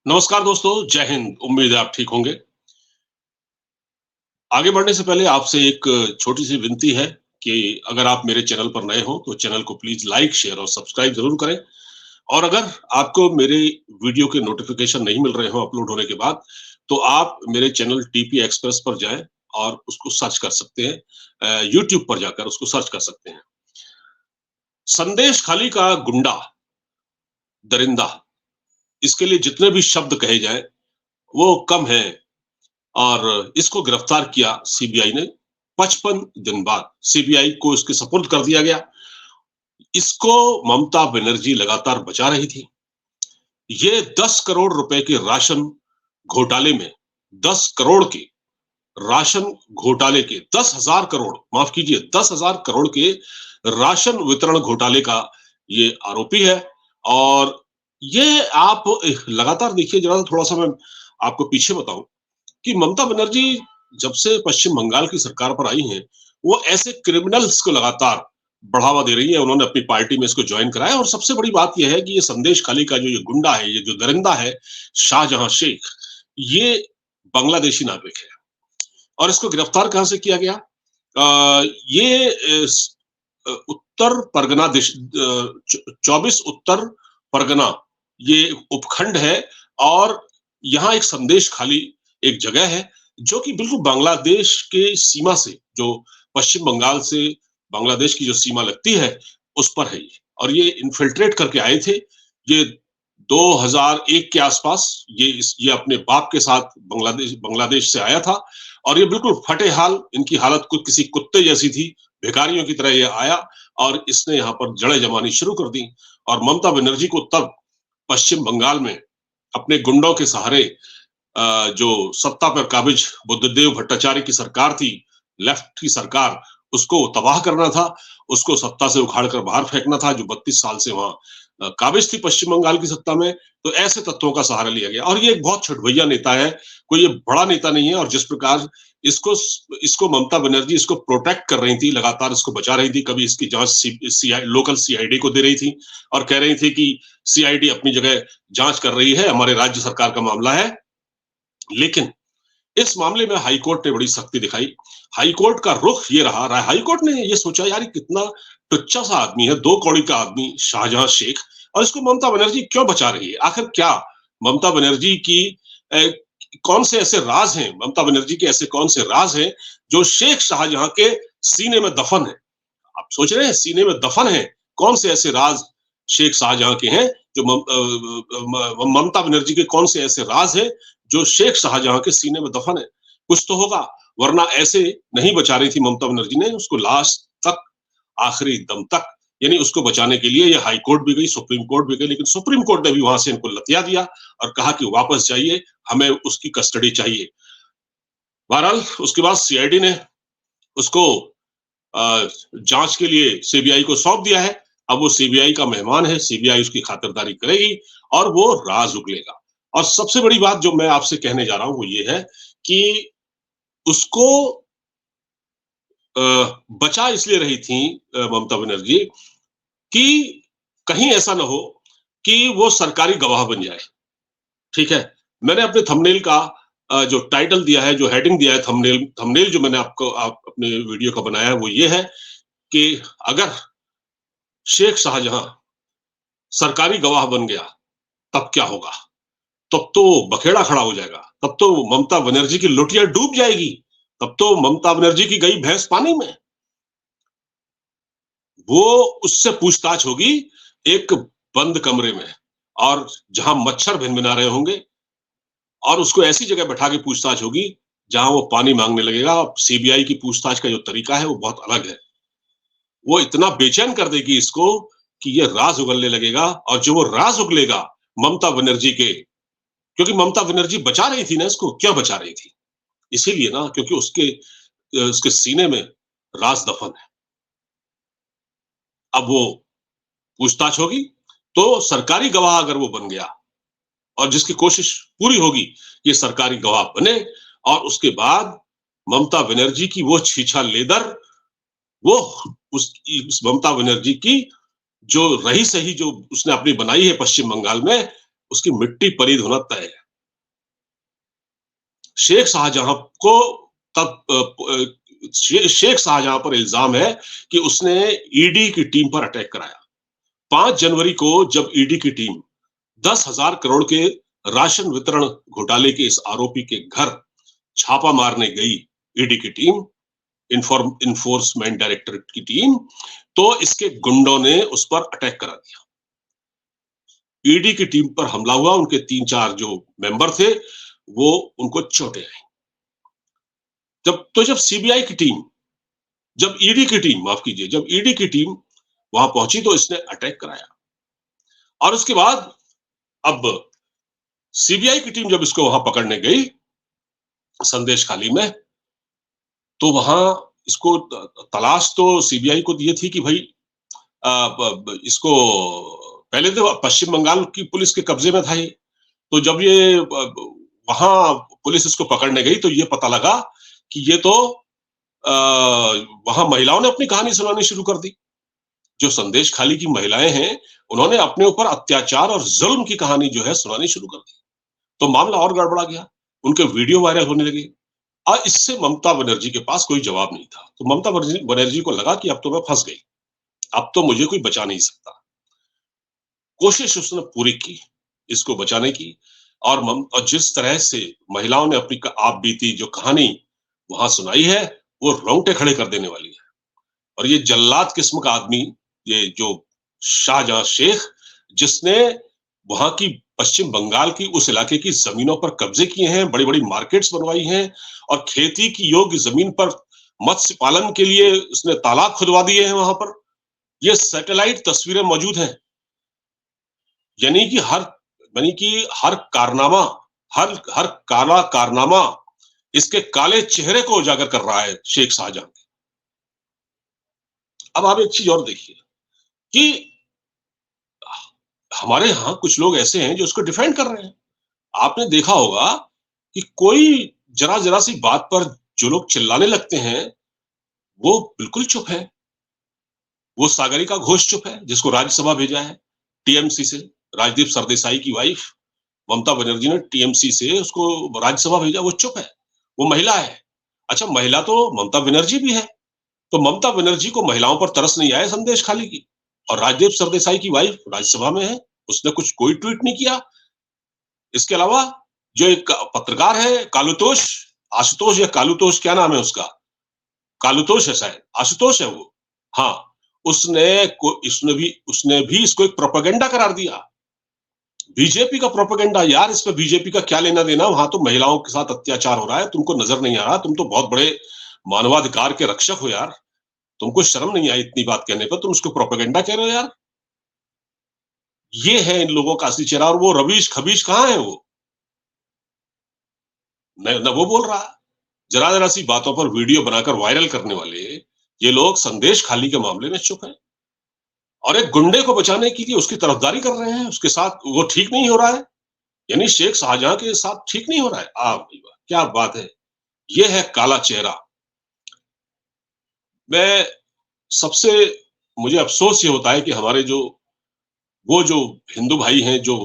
नमस्कार दोस्तों, जय हिंद। उम्मीद है आप ठीक होंगे। आगे बढ़ने से पहले आपसे एक छोटी-सी विनती है कि अगर आप मेरे चैनल पर नए हो, तो चैनल को प्लीज़ लाइक, शेयर और सब्सक्राइब ज़रूर करें। और अगर आपको मेरे वीडियो के नोटिफ़िकेशन नहीं मिल रहे हों अपलोड होने के बाद, तो आप मेरे चैनल टीपी एक्सप्रेस पर जाएँ और उसको सर्च कर सकते हैं। यूट्यूब पर जाकर उसको सर्च कर सकते हैं। संदेश खाली का गुंडा, दरिंदा, इसके लिए जितने भी शब्द कहे जाएँ, वो कम हैं। और इसको गिरफ्तार किया सीबीआई ने 55 दिन बाद सीबीआई को इसके सुपुर्द कर दिया गया। इसको ममता बनर्जी लगातार बचा रही थी। ये 10 करोड़ रुपए के राशन घोटाले में 10 करोड़ के राशन घोटाले के 10,000 करोड़, माफ कीजिए, 10,000 करोड़ के राशन वितरण घोटाले का ये आरोपी है। और ये आप लगातार देखिए, जरा थोड़ा सा मैं आपको पीछे बताऊं कि ममता बनर्जी जब से पश्चिम बंगाल की सरकार पर आई हैं, वो ऐसे क्रिमिनल्स को लगातार बढ़ावा दे रही है। उन्होंने अपनी पार्टी में इसको ज्वाइन कराया। और सबसे बड़ी बात यह है कि ये संदेश खाली का जो ये गुंडा है, ये जो दरिंदा है, शाहजहां शेख, ये बांग्लादेशी नागरिक है। और इसको गिरफ्तार कहां से किया गया? ये उत्तर परगना 24 उत्तर परगना ये उपखंड है। और यहाँ एक संदेश खाली एक जगह है जो कि बिल्कुल बांग्लादेश के सीमा से, जो पश्चिम बंगाल से बांग्लादेश की जो सीमा लगती है, उस पर है ये। और ये इन्फिल्ट्रेट करके आए थे। ये 2001 के आसपास ये अपने बाप के साथ बांग्लादेश बांग्लादेश से आया था। और ये बिल्कुल फटे हाल, इनकी हालत कुछ किसी कुत्ते जैसी थी, भिखारियों की तरह ये आया और इसने यहाँ पर जड़ें जमानी शुरू कर दी। और ममता बनर्जी को तब पश्चिम बंगाल में अपने गुंडों के सहारे जो सत्ता पर काबिज बुद्धदेव भट्टाचार्य की सरकार थी, लेफ्ट की सरकार, उसको तबाह करना था, उसको सत्ता से उखाड़ कर बाहर फेंकना था, जो 32 साल से वहां काबिज थी पश्चिम बंगाल की सत्ता में। तो ऐसे तत्वों का सहारा लिया गया। और ये एक बहुत छुटभैया नेता है, कोई ये बड़ा नेता नहीं है। और जिस प्रकार इसको इसको ममता बनर्जी इसको प्रोटेक्ट कर रही थी, लगातार इसको बचा रही थी। कभी इसकी जांच लोकल सीआईडी को दे रही थी और कह रही थी कि सीआईडी अपनी जगह जांच कर रही है, हमारे राज्य सरकार का मामला है। लेकिन इस मामले में हाईकोर्ट ने बड़ी सख्ती दिखाई। हाईकोर्ट का रुख ये रहा, हाईकोर्ट ने ये सोचा, यार कितना टुच्चा सा आदमी है, 2 कौड़ी का आदमी शाहजहां शेख, और इसको ममता बनर्जी क्यों बचा रही है? आखिर क्या ममता बनर्जी की ए, कौन से ऐसे राज हैं, ममता बनर्जी के ऐसे कौन से राज हैं जो शेख शाहजहां के सीने में दफन है? आप सोच रहे हैं, सीने में दफन है? कौन से ऐसे राज शेख शाहजहां के हैं जो ममता बनर्जी के कौन से ऐसे राज हैं जो शेख शाहजहां के सीने में दफन है? कुछ तो होगा, वरना ऐसे नहीं बचा रही थी ममता बनर्जी ने उसको लास्ट तक, आखिरी दम तक। यानी उसको बचाने के लिए ये हाई कोर्ट भी गई, सुप्रीम कोर्ट भी गई, लेकिन सुप्रीम कोर्ट ने भी वहां से इनको लतिया दिया और कहा कि वापस जाइए, हमें उसकी कस्टडी चाहिए। बहरहाल उसके बाद सीआईडी ने उसको जांच के लिए सीबीआई को सौंप दिया है। अब वो सीबीआई का मेहमान है, सीबीआई उसकी खातिरदारी करेगी और वो राज उगलेगा। और सबसे बड़ी बात जो मैं आपसे कहने जा रहा हूं वो ये है कि उसको बचा इसलिए रही थी ममता बनर्जी कि कहीं ऐसा ना हो कि वो सरकारी गवाह बन जाए। ठीक है, मैंने अपने थंबनेल का जो टाइटल दिया है, जो हेडिंग दिया है, थंबनेल थंबनेल जो मैंने आपको अपने वीडियो का बनाया है, वो ये है कि अगर शेख शाहजहां सरकारी गवाह बन गया, तब क्या होगा? तब तो बखेड़ा खड़ा हो जाएगा, तब तो ममता बनर्जी की लुटिया डूब जाएगी, तब तो ममता बनर्जी की गई भैंस पानी में। वो उससे पूछताछ होगी एक बंद कमरे में, और जहां मच्छर भिनभिना रहे होंगे, और उसको ऐसी जगह बैठा के पूछताछ होगी जहां वो पानी मांगने लगेगा। सीबीआई की पूछताछ का जो तरीका है वो बहुत अलग है। वो इतना बेचैन कर देगी इसको कि ये राज उगलने लगेगा। और जो वो राज उगलेगा ममता बनर्जी के, क्योंकि ममता बनर्जी बचा रही थी ना इसको, क्या बचा रही थी? इसीलिए ना, क्योंकि उसके उसके सीने में राज दफन है। अब वो पूछताछ होगी, तो सरकारी गवाह अगर वो बन गया, और जिसकी कोशिश पूरी होगी ये सरकारी गवाह बने, और उसके बाद ममता बनर्जी की वो छीछा लेदर, वो उस ममता बनर्जी की जो रही सही जो उसने अपनी बनाई है पश्चिम बंगाल में, उसकी मिट्टी पलीद होना तय है। शेख शाहजहां को तब शेख शाहजहां पर इल्जाम है कि उसने ईडी की टीम पर अटैक कराया। 5 जनवरी को जब ईडी की टीम 10,000 करोड़ के राशन वितरण घोटाले के इस आरोपी के घर छापा मारने गई, ईडी की टीम, इन्फोर्समेंट डायरेक्टरेट की टीम, तो इसके गुंडों ने उस पर अटैक करा दिया। ईडी की टीम पर हमला हुआ, उनके 3-4 जो मेंबर थे वो उनको चोटें आई। जब सीबीआई की टीम, जब ईडी की टीम, माफ कीजिए, जब ईडी की टीम वहां पहुंची तो इसने अटैक कराया। और उसके बाद अब सीबीआई की टीम जब इसको वहां पकड़ने गई संदेश खाली में, तो वहां इसको तलाश तो सीबीआई को दी थी कि भाई इसको पहले तो पश्चिम बंगाल की पुलिस के कब्जे में था ये। तो जब ये वहां पुलिस इसको पकड़ने गई तो ये पता लगा कि ये तो वहां महिलाओं ने अपनी कहानी सुनानी शुरू कर दी। जो संदेश खाली की महिलाएं हैं, उन्होंने अपने ऊपर अत्याचार और जुल्म की कहानी जो है सुनानी शुरू कर दी। तो मामला और गड़बड़ा गया, उनके वीडियो वायरल होने लगे और इससे ममता बनर्जी के पास कोई जवाब नहीं था। तो ममता बनर्जी को लगा कि अब तो मैं फंस गई, अब तो मुझे कोई बचा नहीं सकता। कोशिश उसने पूरी की इसको बचाने की, और जिस तरह से महिलाओं ने अपनी आप बीती जो कहानी वहां सुनाई है, वो रोंगटे खड़े कर देने वाली है। और ये जल्लाद किस्म का आदमी, ये जो शाहजहां शेख, जिसने वहां की पश्चिम बंगाल की उस इलाके की जमीनों पर कब्जे किए हैं, बड़ी बड़ी मार्केट्स बनवाई हैं, और खेती की योग्य जमीन पर मत्स्य पालन के लिए उसने तालाब खुदवा दिए हैं वहां पर। ये सैटेलाइट तस्वीरें मौजूद हैं। यानी कि हर कारनामा, हर काला कारनामा इसके काले चेहरे को उजागर कर रहा है शेख शाहजहां। अब आप एक चीज और देखिए कि हमारे यहाँ कुछ लोग ऐसे हैं जो उसको डिफेंड कर रहे हैं। आपने देखा होगा कि कोई जरा जरा सी बात पर जो लोग चिल्लाने लगते हैं वो बिल्कुल चुप है। वो सागरिका घोष चुप है, जिसको राज्यसभा भेजा है टीएमसी से, राजदीप सरदेसाई की वाइफ ममता बनर्जी ने टीएमसी से उसको राज्यसभा भेजा, वो चुप है, वो महिला है। अच्छा, महिला तो ममता बनर्जी भी है, तो ममता बनर्जी को महिलाओं पर तरस नहीं आया संदेश खाली की, और राजदीप सरदेसाई की वाइफ राज्यसभा में है, उसने कोई ट्वीट नहीं किया। इसके अलावा जो एक पत्रकार है कालुतोष, आशुतोष या कालुतोष, क्या नाम है उसका, कालुतोष है शायद, आशुतोष है वो, हाँ, उसने भी इसको एक प्रोपेगेंडा करार दिया, बीजेपी का प्रोपेगेंडा। यार, इस पे बीजेपी का क्या लेना देना, वहां तो महिलाओं के साथ अत्याचार हो रहा है, तुमको नजर नहीं आ रहा? तुम तो बहुत बड़े मानवाधिकार के रक्षक हो यार, तुमको शर्म नहीं आई इतनी बात कहने पर? तुम उसको प्रोपेगेंडा कह रहे हो यार? ये है इन लोगों का असली चेहरा। और वो रवीश खबीश कहाँ है? वो न वो बोल रहा, जरा जरा सी बातों पर वीडियो बनाकर वायरल करने वाले ये लोग संदेश खाली के मामले में चुप हैं, और एक गुंडे को बचाने के लिए उसकी तरफदारी कर रहे हैं, उसके साथ वो ठीक नहीं हो रहा है, यानी शेख शाहजहां के साथ ठीक नहीं हो रहा है। क्या बात है! ये है काला चेहरा। मैं सबसे मुझे अफसोस ये होता है कि हमारे जो हिंदू भाई हैं जो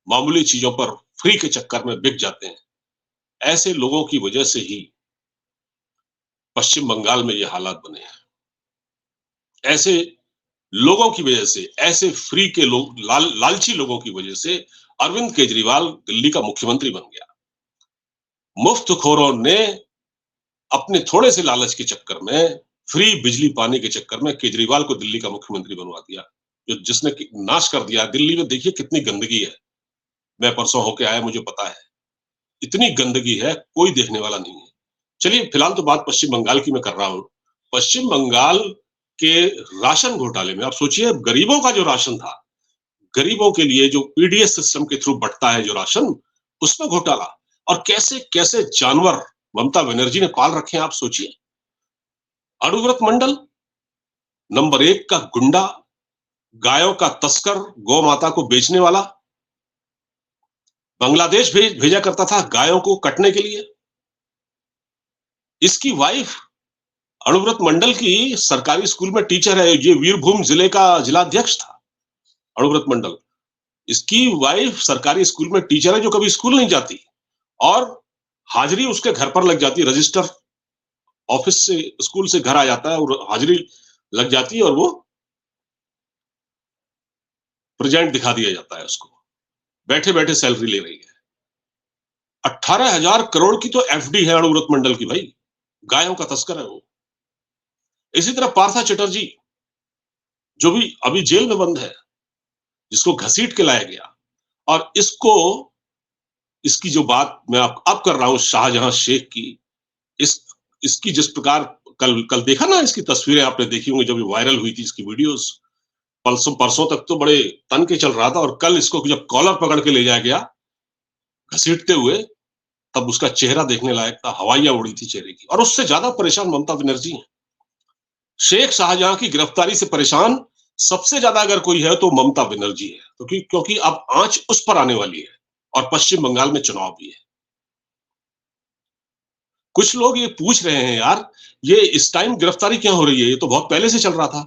मामूली चीजों पर फ्री के चक्कर में बिक जाते हैं, ऐसे लोगों की वजह से ही पश्चिम बंगाल में ये हालात बने हैं। ऐसे लोगों की वजह से, ऐसे फ्री के लोग, लालची लोगों की वजह से अरविंद केजरीवाल दिल्ली का मुख्यमंत्री बन गया। मुफ्तखोरों ने अपने थोड़े से लालच के चक्कर में, फ्री बिजली पाने के चक्कर में केजरीवाल को दिल्ली का मुख्यमंत्री बनवा दिया, जिसने नाश कर दिया। दिल्ली में देखिए कितनी गंदगी है, मैं परसों होके आया, मुझे पता है, इतनी गंदगी है, कोई देखने वाला नहीं है। चलिए, फिलहाल तो बात पश्चिम बंगाल की मैं कर रहा हूं। पश्चिम बंगाल के राशन घोटाले में आप सोचिए, गरीबों का जो राशन था, गरीबों के लिए जो पीडीएस सिस्टम के थ्रू बढ़ता है जो राशन, उसमें घोटाला। और कैसे कैसे जानवर ममता बनर्जी ने पाल रखे हैं, आप सोचिए। अनुव्रत मंडल नंबर 1 का गुंडा, गायों का तस्कर, गौ माता को बेचने वाला, बांग्लादेश भेजा करता था गायों को कटने के लिए। इसकी वाइफ अनुव्रत मंडल की सरकारी स्कूल में टीचर है, ये वीरभूम जिले का जिलाध्यक्ष था अनुव्रत मंडल। इसकी वाइफ सरकारी स्कूल में टीचर है जो कभी स्कूल नहीं जाती, और हाजिरी उसके घर पर लग जाती है। रजिस्टर ऑफिस से, स्कूल से घर आ जाता है और हाजिरी लग जाती है और वो प्रेजेंट दिखा दिया जाता है उसको, बैठे बैठे सैलरी ले रही है। 18,000 करोड़ की तो एफडी है अणुव्रत मंडल की भाई, गायों का तस्कर है वो। इसी तरह पार्था चटर्जी, जो भी अभी जेल में बंद है, जिसको घसीट के लाया गया, और इसकी जो बात मैं अब कर रहा हूं शाहजहां शेख की, इसकी जिस प्रकार कल कल देखा ना, इसकी तस्वीरें आपने देखी होंगी, जब वायरल हुई थी इसकी वीडियोस, परसों परसों तक तो बड़े तन के चल रहा था, और कल इसको जब कॉलर पकड़ के ले जाया गया घसीटते हुए, तब उसका चेहरा देखने लायक था, हवाइयां उड़ी थी चेहरे की। और उससे ज्यादा परेशान ममता बनर्जी है। शेख शाहजहां की गिरफ्तारी से परेशान सबसे ज्यादा अगर कोई है तो ममता बनर्जी है, क्योंकि अब आंच उस पर आने वाली है, और पश्चिम बंगाल में चुनाव भी है। कुछ लोग ये पूछ रहे हैं, यार ये इस टाइम गिरफ्तारी क्यों हो रही है, ये तो बहुत पहले से चल रहा था।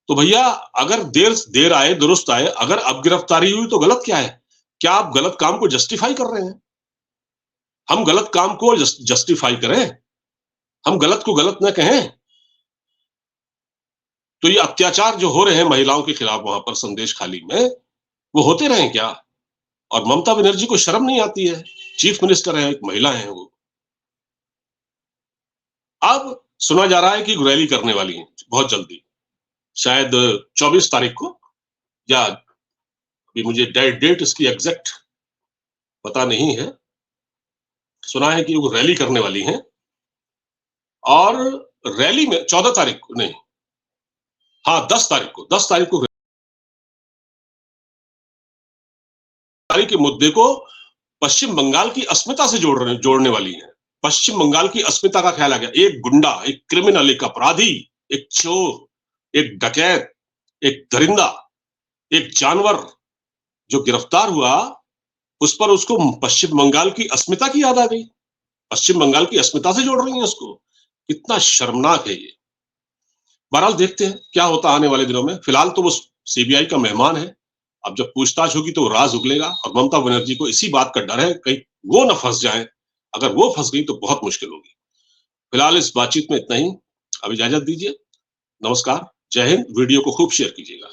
तो भैया, अगर देर आए दुरुस्त आए, अगर अब गिरफ्तारी हुई तो गलत क्या है? क्या आप गलत काम को जस्टिफाई कर रहे हैं? हम गलत काम को जस्टिफाई करें, हम गलत को गलत न कहें। तो ये अत्याचार जो हो रहे हैं महिलाओं के खिलाफ वहां पर संदेश खाली में, वो होते रहे क्या? और ममता बनर्जी को शर्म नहीं आती है? चीफ मिनिस्टर है, एक महिला है वो। अब सुना जा रहा है कि रैली करने वाली है बहुत जल्दी, शायद 24 तारीख को, या अभी मुझे डेट इसकी एग्जैक्ट पता नहीं है। सुना है कि वो रैली करने वाली हैं, और रैली में 14 तारीख को नहीं, हाँ 10 तारीख को रैली के मुद्दे को पश्चिम बंगाल की अस्मिता से जोड़ने वाली है। पश्चिम बंगाल की अस्मिता का ख्याल आ गया। एक गुंडा, एक क्रिमिनल, एक अपराधी, एक चोर, एक डकैत, एक दरिंदा, एक जानवर जो गिरफ्तार हुआ, उस पर उसको पश्चिम बंगाल की अस्मिता की याद आ गई। पश्चिम बंगाल की अस्मिता से जोड़ रही है उसको। कितना शर्मनाक है ये। बहरहाल देखते हैं क्या होता आने वाले दिनों में। फिलहाल तो वो सीबीआई का मेहमान है, अब जब पूछताछ होगी तो राज उगलेगा, और ममता बनर्जी को इसी बात का डर है कहीं वो ना फंस जाए। अगर वो फंस गई तो बहुत मुश्किल होगी। फिलहाल इस बातचीत में इतना ही, अब इजाजत दीजिए। नमस्कार, जय हिंद। वीडियो को खूब शेयर कीजिएगा।